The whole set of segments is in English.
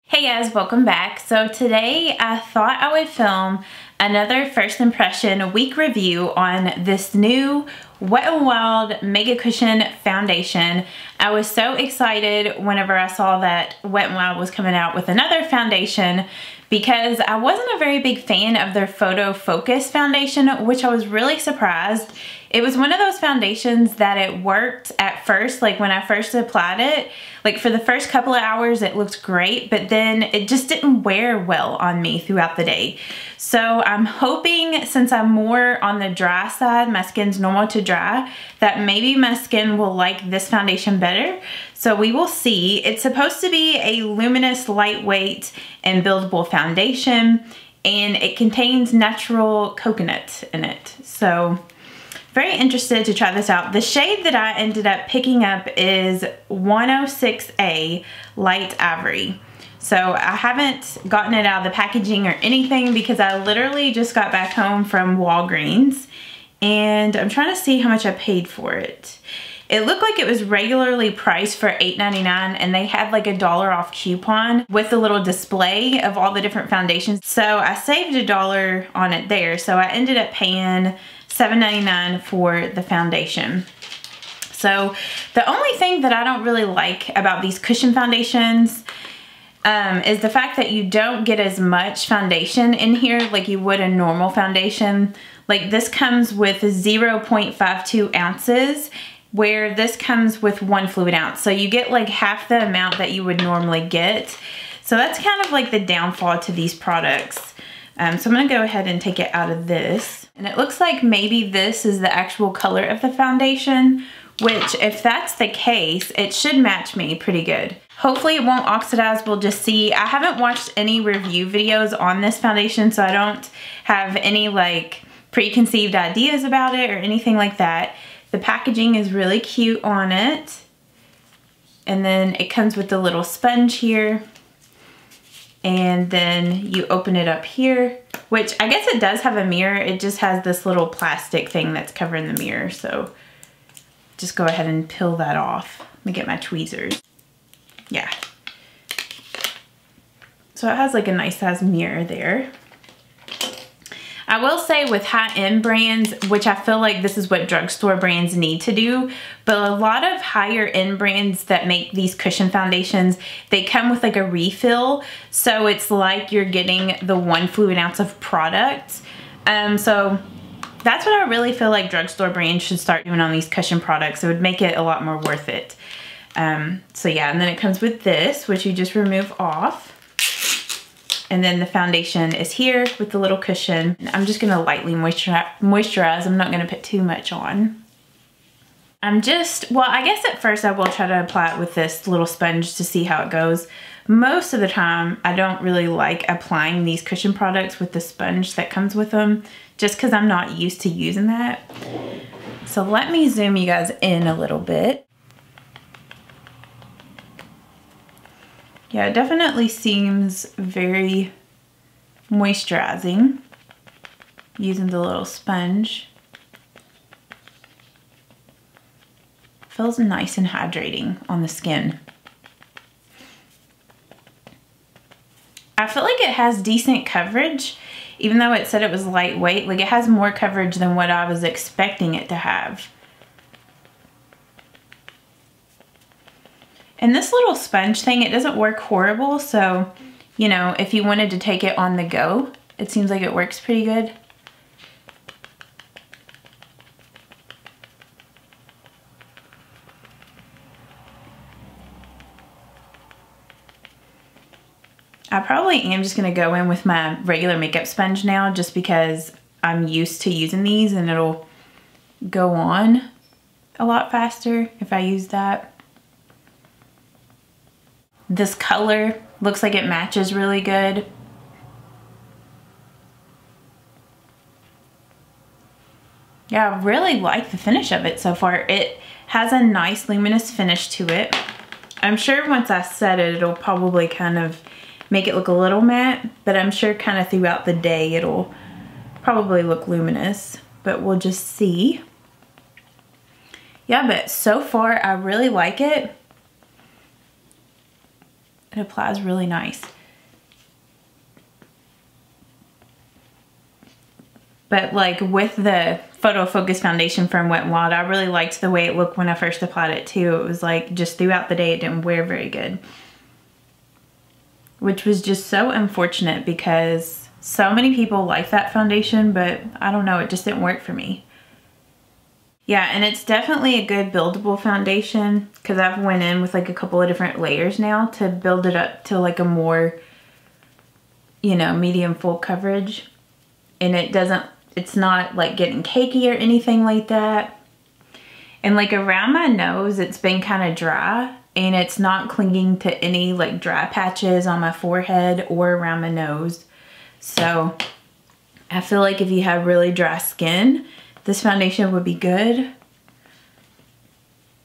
Hey guys, welcome back. So today I thought I would film another first impression week review on this new Wet n Wild MegaCushion Foundation. I was so excited whenever I saw that Wet n Wild was coming out with another foundation because I wasn't a very big fan of their Photo Focus foundation, which I was really surprised. It was one of those foundations that it worked at first, like when I first applied it, like for the first couple of hours it looked great, but then it just didn't wear well on me throughout the day. So I'm hoping, since I'm more on the dry side, my skin's normal to dry, that maybe my skin will like this foundation better. So we will see. It's supposed to be a luminous, lightweight, and buildable foundation, and it contains natural coconut in it. So very interested to try this out. The shade that I ended up picking up is 106A Light Ivory. So I haven't gotten it out of the packaging or anything because I literally just got back home from Walgreens and I'm trying to see how much I paid for it. It looked like it was regularly priced for $8.99 and they had like $1 off coupon with a little display of all the different foundations. So I saved $1 on it there. So I ended up paying $7.99 for the foundation. So the only thing that I don't really like about these cushion foundations is the fact that you don't get as much foundation in here like you would a normal foundation. Like this comes with 0.52 ounces, where this comes with 1 fluid ounce. So you get like half the amount that you would normally get. So that's kind of like the downfall to these products. So I'm gonna go ahead and take it out of this. And it looks like maybe this is the actual color of the foundation, which if that's the case, it should match me pretty good. Hopefully it won't oxidize, we'll just see. I haven't watched any review videos on this foundation, so I don't have any like preconceived ideas about it or anything like that. The packaging is really cute on it. And then it comes with the little sponge here. And then you open it up here, which I guess it does have a mirror. It just has this little plastic thing that's covering the mirror. So just go ahead and peel that off. Let me get my tweezers. Yeah. So it has like a nice size mirror there. I will say with high-end brands, which I feel like this is what drugstore brands need to do, but a lot of higher-end brands that make these cushion foundations, they come with like a refill. So it's like you're getting the 1 fluid ounce of product. So that's what I really feel like drugstore brands should start doing on these cushion products. It would make it a lot more worth it. So yeah, and then it comes with this, which you just remove off. And then the foundation is here with the little cushion. I'm just gonna lightly moisturize. I'm not gonna put too much on. Well, I guess at first I will try to apply it with this little sponge to see how it goes. Most of the time, I don't really like applying these cushion products with the sponge that comes with them, just because I'm not used to using that. So let me zoom you guys in a little bit. Yeah, it definitely seems very moisturizing using the little sponge. Feels nice and hydrating on the skin. I feel like it has decent coverage, even though it said it was lightweight. Like it has more coverage than what I was expecting it to have. And this little sponge thing, it doesn't work horrible, so, you know, if you wanted to take it on the go, it seems like it works pretty good. I probably am just gonna go in with my regular makeup sponge now, just because I'm used to using these and it'll go on a lot faster if I use that. This color looks like it matches really good. Yeah, I really like the finish of it so far. It has a nice luminous finish to it. I'm sure once I set it, it'll probably kind of make it look a little matte, but I'm sure kind of throughout the day it'll probably look luminous, but we'll just see. Yeah, but so far I really like it. It applies really nice. But like with the Photo Focus foundation from Wet n Wild, I really liked the way it looked when I first applied it too. It was like just throughout the day it didn't wear very good. Which was just so unfortunate because so many people like that foundation, but I don't know, it just didn't work for me. Yeah, and it's definitely a good buildable foundation because I've went in with like a couple of different layers now to build it up to like a more, you know, medium full coverage. And it's not like getting cakey or anything like that. And like around my nose, it's been kind of dry and it's not clinging to any like dry patches on my forehead or around my nose. So I feel like if you have really dry skin, this foundation would be good.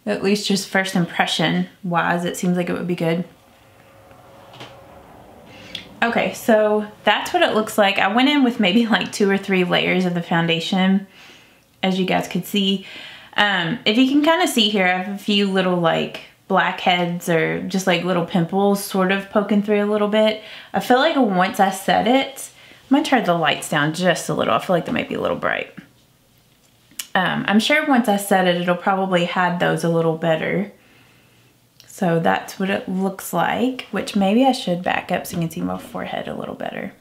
At least just first impression wise, it seems like it would be good. Okay, so that's what it looks like. I went in with maybe like 2 or 3 layers of the foundation, as you guys could see. If you can kind of see here, I have a few little like blackheads or just like little pimples sort of poking through a little bit. I feel like once I set it, I'm gonna turn the lights down just a little. I feel like they might be a little bright. I'm sure once I set it, it'll probably hide those a little better. So that's what it looks like, which maybe I should back up so you can see my forehead a little better.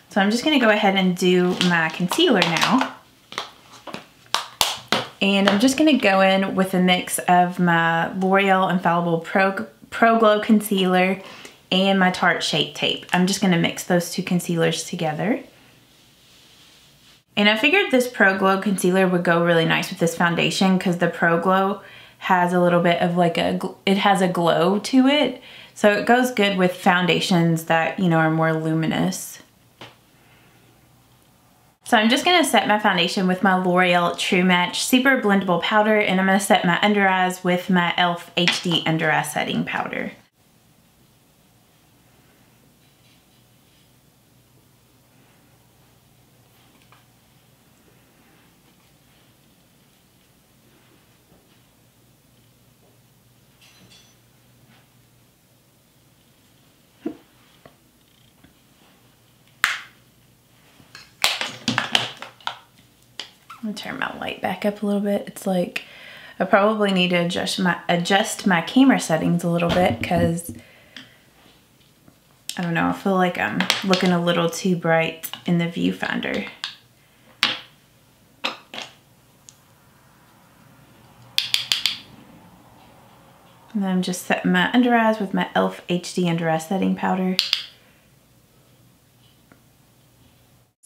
So I'm just gonna go ahead and do my concealer now. And I'm just gonna go in with a mix of my L'Oreal Infallible Pro Glow Concealer and my Tarte Shape Tape. I'm just gonna mix those 2 concealers together. And I figured this Pro Glow concealer would go really nice with this foundation because the Pro Glow has a little bit of like it has a glow to it. So it goes good with foundations that, you know, are more luminous. So I'm just gonna set my foundation with my L'Oreal True Match Super Blendable Powder, and I'm gonna set my under eyes with my e.l.f. HD Under Eye Setting Powder. I'm gonna turn my light back up a little bit. It's like I probably need to adjust my camera settings a little bit because I don't know, I feel like I'm looking a little too bright in the viewfinder. And then I'm just setting my under eyes with my e.l.f. HD Under Eye Setting Powder.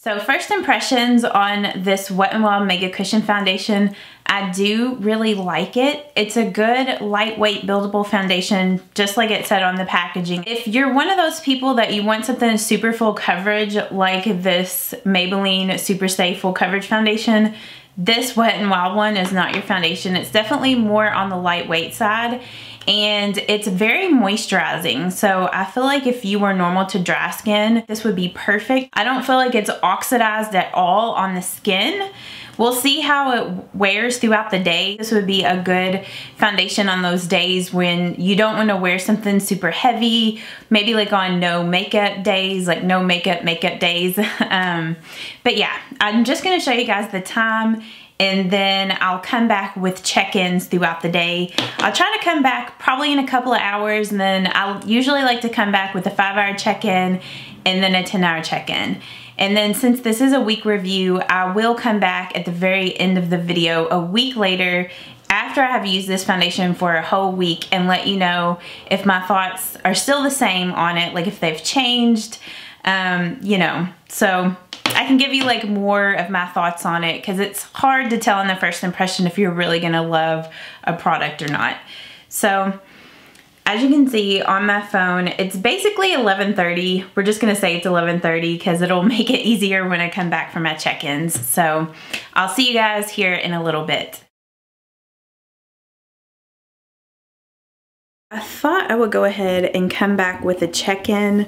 So first impressions on this Wet n Wild MegaCushion foundation, I do really like it. It's a good lightweight buildable foundation, just like it said on the packaging. If you're one of those people that you want something super full coverage like this Maybelline Superstay Full Coverage Foundation, this Wet n Wild one is not your foundation. It's definitely more on the lightweight side and it's very moisturizing. So I feel like if you were normal to dry skin, this would be perfect. I don't feel like it's oxidized at all on the skin. We'll see how it wears throughout the day. This would be a good foundation on those days when you don't want to wear something super heavy, maybe like on no makeup days, like no makeup days. But yeah, I'm just gonna show you guys the time and then I'll come back with check-ins throughout the day. I'll try to come back probably in a couple of hours, and then I'll usually like to come back with a 5-hour check-in and then a 10-hour check-in. And then since this is a week review, I will come back at the very end of the video a week later after I have used this foundation for a whole week and let you know if my thoughts are still the same on it, like if they've changed, you know. So I can give you like more of my thoughts on it because it's hard to tell in the first impression if you're really gonna love a product or not. So as you can see on my phone, it's basically 11:30. We're just gonna say it's 11:30 because it'll make it easier when I come back for my check-ins. So I'll see you guys here in a little bit. I thought I would go ahead and come back with a check-in,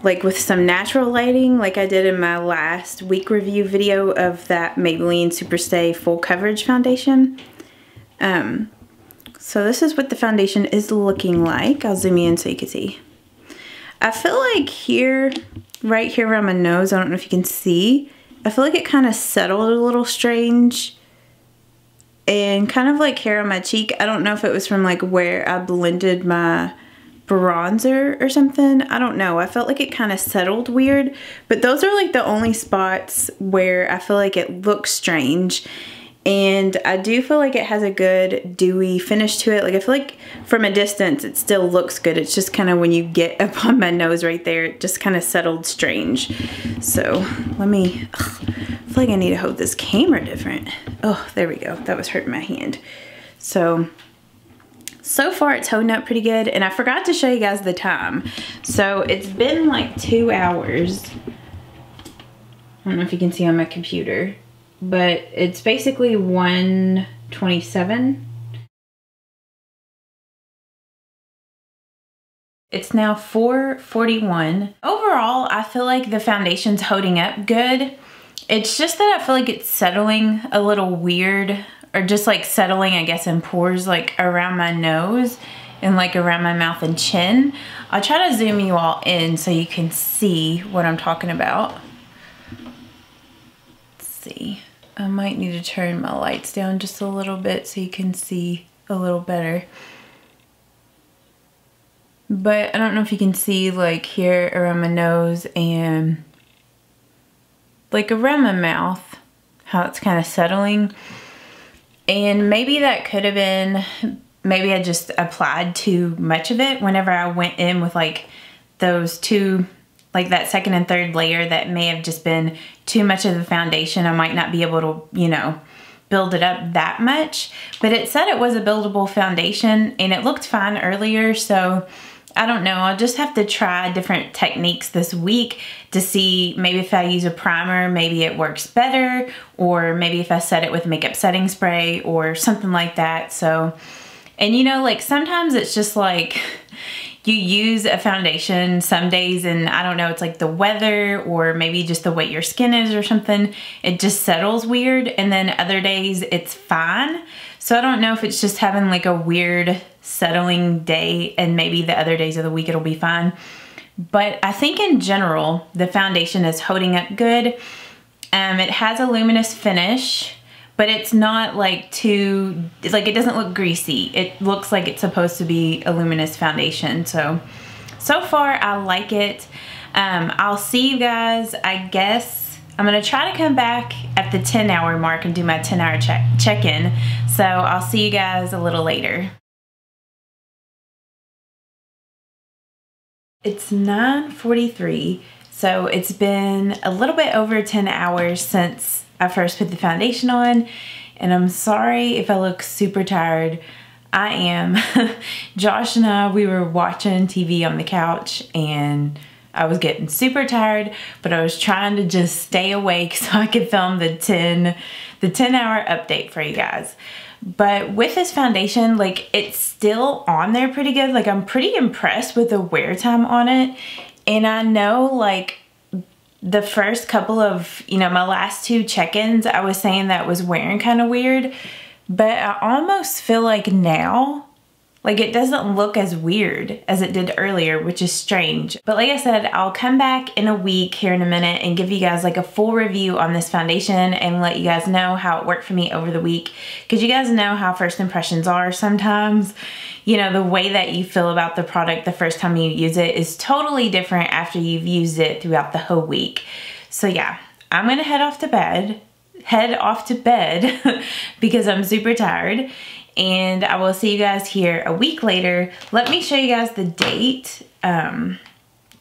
like with some natural lighting like I did in my last week review video of that Maybelline Superstay Full Coverage Foundation. So this is what the foundation is looking like. I'll zoom in so you can see. I feel like here, right here around my nose, I don't know if you can see, I feel like it kind of settled a little strange. And kind of like here on my cheek, I don't know if it was from like where I blended my bronzer or something. I don't know. I felt like it kind of settled weird. But those are like the only spots where I feel like it looks strange. And I do feel like it has a good dewy finish to it. Like I feel like from a distance it still looks good. It's just kind of when you get up on my nose right there, it just kind of settled strange. So let me, I feel like I need to hold this camera different. Oh, there we go. That was hurting my hand. So far it's holding up pretty good. And I forgot to show you guys the time. So it's been like 2 hours. I don't know if you can see on my computer, but it's basically 1:27. It's now 4:41. Overall, I feel like the foundation's holding up good. It's just that I feel like it's settling a little weird, or just like settling, I guess, in pores like around my nose and like around my mouth and chin. I'll try to zoom you all in so you can see what I'm talking about. Let's see. I might need to turn my lights down just a little bit so you can see a little better. But I don't know if you can see like here around my nose and like around my mouth, how it's kind of settling. And maybe that could have been, maybe I just applied too much of it whenever I went in with like those two, like that second and third layer. That may have just been too much of the foundation. I might not be able to, you know, build it up that much. But it said it was a buildable foundation and it looked fine earlier. So I don't know. I'll just have to try different techniques this week to see maybe if I use a primer, maybe it works better, or maybe if I set it with makeup setting spray or something like that. So, and you know, like sometimes it's just like you use a foundation some days and I don't know, it's like the weather or maybe just the way your skin is or something. It just settles weird, and then other days it's fine. So I don't know if it's just having like a weird settling day and maybe the other days of the week it'll be fine. But I think in general, the foundation is holding up good. It has a luminous finish, but it's not like too, like it doesn't look greasy. It looks like it's supposed to be a luminous foundation. So far I like it. I'll see you guys, I guess. I'm gonna try to come back at the 10-hour mark and do my 10-hour check-in. So I'll see you guys a little later. It's 9:43, so it's been a little bit over 10 hours since I first put the foundation on, and I'm sorry if I look super tired. I am. Josh and I, we were watching TV on the couch, and I was getting super tired, but I was trying to just stay awake so I could film the 10-hour update for you guys. But with this foundation, like it's still on there pretty good. Like I'm pretty impressed with the wear time on it. And I know like the first couple of, you know, my last 2 check-ins, I was saying that was wearing kind of weird, but I almost feel like now, like it doesn't look as weird as it did earlier, which is strange. But like I said, I'll come back in a week here in a minute and give you guys like a full review on this foundation and let you guys know how it worked for me over the week. Because you guys know how first impressions are sometimes. You know, the way that you feel about the product the first time you use it is totally different after you've used it throughout the whole week. So yeah, I'm gonna head off to bed because I'm super tired. And I will see you guys here a week later. Let me show you guys the date so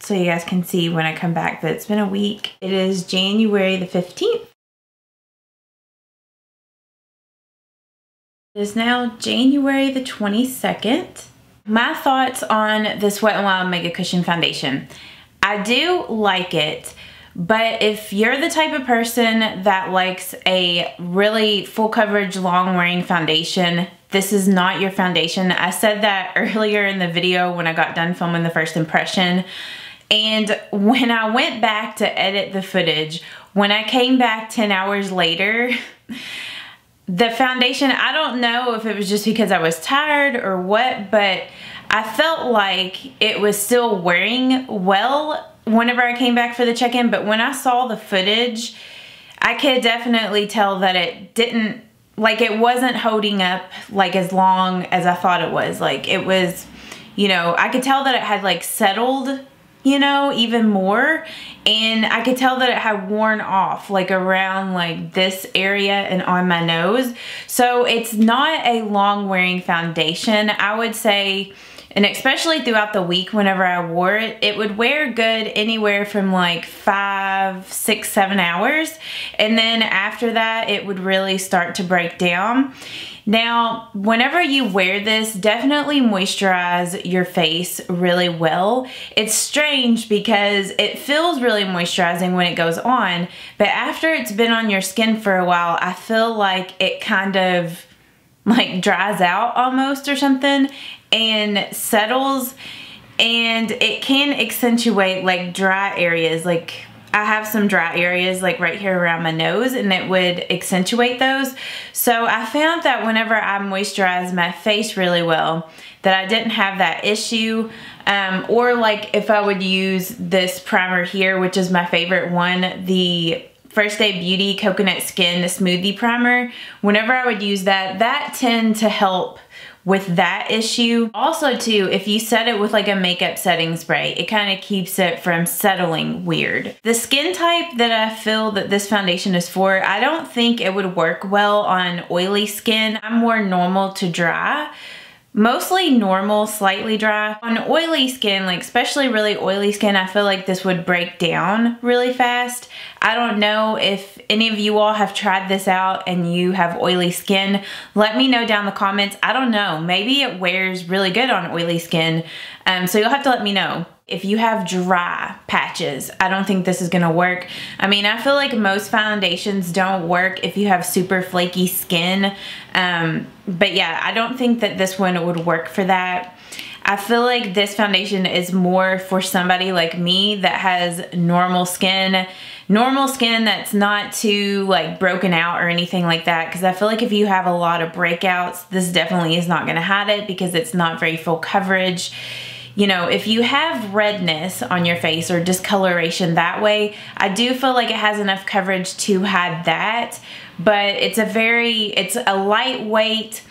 you guys can see when I come back that it's been a week. It is January the 15th. It is now January the 22nd. My thoughts on this Wet n Wild MegaCushion foundation. I do like it. But if you're the type of person that likes a really full coverage, long wearing foundation, this is not your foundation. I said that earlier in the video when I got done filming the first impression. And when I went back to edit the footage, when I came back 10 hours later, the foundation, I don't know if it was just because I was tired or what, but I felt like it was still wearing well whenever I came back for the check-in, but when I saw the footage, I could definitely tell that it didn't, like, it wasn't holding up like as long as I thought it was. Like, it was, you know, I could tell that it had like settled, you know, even more, and I could tell that it had worn off like around like this area and on my nose. So it's not a long wearing foundation, I would say. And especially throughout the week, whenever I wore it, it would wear good anywhere from like 5, 6, 7 hours. And then after that, it would really start to break down. Now, whenever you wear this, definitely moisturize your face really well. It's strange because it feels really moisturizing when it goes on, but after it's been on your skin for a while, I feel like it kind of like dries out almost or something and settles, and it can accentuate like dry areas. Like, I have some dry areas like right here around my nose, and it would accentuate those. So I found that whenever I moisturize my face really well, that I didn't have that issue. Or like if I would use this primer here, which is my favorite one, the First Day Beauty Coconut Skin Smoothie Primer, whenever I would use that, that tend to help with that issue. Also too, if you set it with like a makeup setting spray, it kind of keeps it from settling weird. The skin type that I feel that this foundation is for, I don't think it would work well on oily skin. I'm more normal to dry. Mostly normal, slightly dry. On oily skin, like especially really oily skin, I feel like this would break down really fast. I don't know if any of you all have tried this out and you have oily skin. Let me know down in the comments. I don't know, maybe it wears really good on oily skin. So you'll have to let me know. If you have dry patches, I don't think this is gonna work. I mean, I feel like most foundations don't work if you have super flaky skin. But yeah, I don't think that this one would work for that. I feel like this foundation is more for somebody like me that has normal skin that's not too like broken out or anything like that. Because I feel like if you have a lot of breakouts, this definitely is not gonna hide it because it's not very full coverage. You know, if you have redness on your face or discoloration that way, I do feel like it has enough coverage to hide that, but it's a lightweight,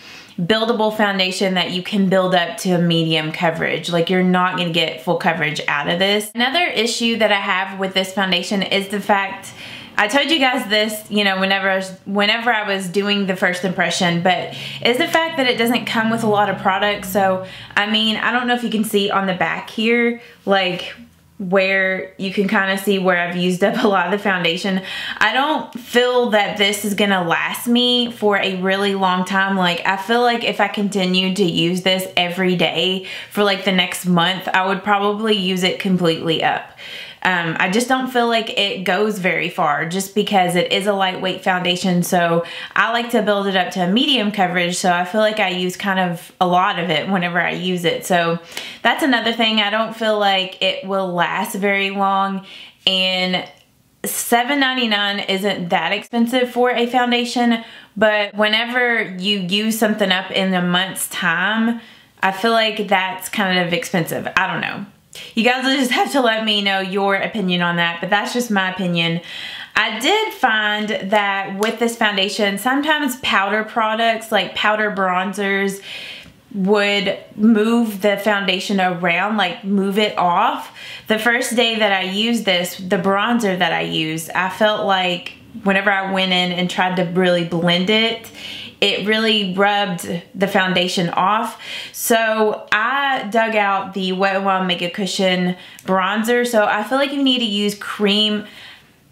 buildable foundation that you can build up to a medium coverage. Like, you're not gonna get full coverage out of this. Another issue that I have with this foundation is the fact, I told you guys this, you know, whenever I was doing the first impression, but is the fact that it doesn't come with a lot of products. So, I mean, I don't know if you can see on the back here, like where you can kind of see where I've used up a lot of the foundation. I don't feel that this is gonna last me for a really long time. Like, I feel like if I continued to use this every day for like the next month, I would probably use it completely up. I just don't feel like it goes very far just because it is a lightweight foundation. So I like to build it up to a medium coverage. So I feel like I use kind of a lot of it whenever I use it. So that's another thing. I don't feel like it will last very long, and $7.99 isn't that expensive for a foundation, but whenever you use something up in a month's time, I feel like that's kind of expensive. I don't know. You guys will just have to let me know your opinion on that, but that's just my opinion. I did find that with this foundation, sometimes powder products like powder bronzers would move the foundation around, like move it off. The first day that I used this, the bronzer that I used, I felt like whenever I went in and tried to really blend it, it really rubbed the foundation off. So I dug out the Wet n Wild MegaCushion bronzer. So I feel like you need to use cream.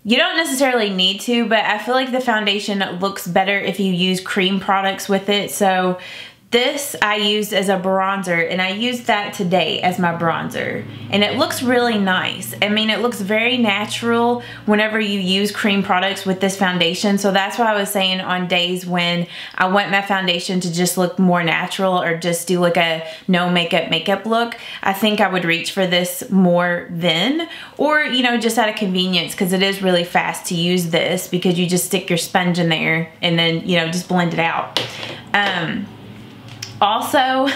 You don't necessarily need to, but I feel like the foundation looks better if you use cream products with it. So this I used as a bronzer, and I used that today as my bronzer, and it looks really nice. I mean, it looks very natural whenever you use cream products with this foundation. So that's why I was saying on days when I want my foundation to just look more natural or just do like a no makeup look, I think I would reach for this more then, or you know, just out of convenience, because it is really fast to use this because you just stick your sponge in there and then, you know, just blend it out. Also,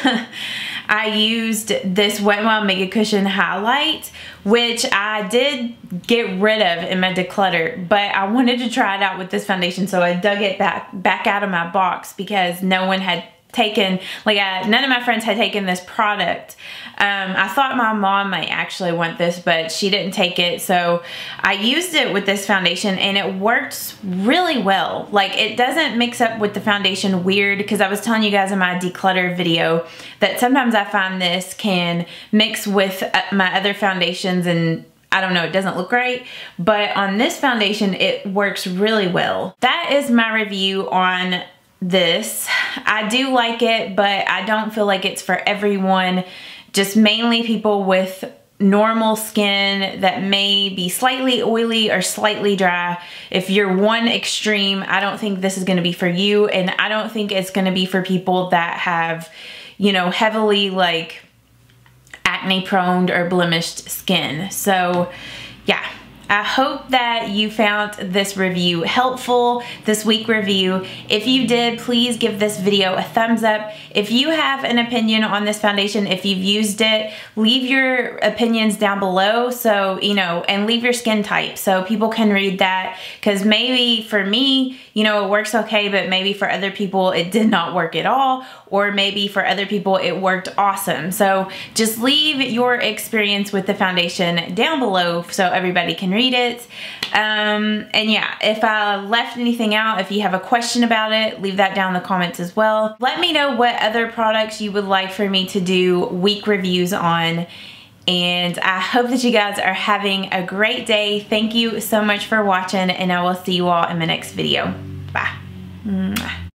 I used this Wet n Wild Mega Cushion highlight, which I did get rid of in my declutter, but I wanted to try it out with this foundation, so I dug it back out of my box because no one had taken, none of my friends had taken this product. I thought my mom might actually want this, but she didn't take it, so I used it with this foundation and it works really well. Like, it doesn't mix up with the foundation weird, because I was telling you guys in my declutter video that sometimes I find this can mix with my other foundations and I don't know, it doesn't look right, but on this foundation it works really well. That is my review on this. I do like it, but I don't feel like it's for everyone. Just mainly people with normal skin that may be slightly oily or slightly dry. If you're one extreme, I don't think this is going to be for you, and I don't think it's going to be for people that have, you know, heavily like acne prone or blemished skin. So yeah, I hope that you found this review helpful, this week review. If you did, please give this video a thumbs up. If you have an opinion on this foundation, if you've used it, leave your opinions down below, so, you know, and leave your skin type so people can read that, because maybe for me, you know, it works okay, but maybe for other people it did not work at all, or maybe for other people it worked awesome. So just leave your experience with the foundation down below so everybody can read it. And yeah, if I left anything out, if you have a question about it, leave that down in the comments as well. Let me know what other products you would like for me to do week reviews on. And I hope that you guys are having a great day. Thank you so much for watching, and I will see you all in my next video. Bye. Mwah.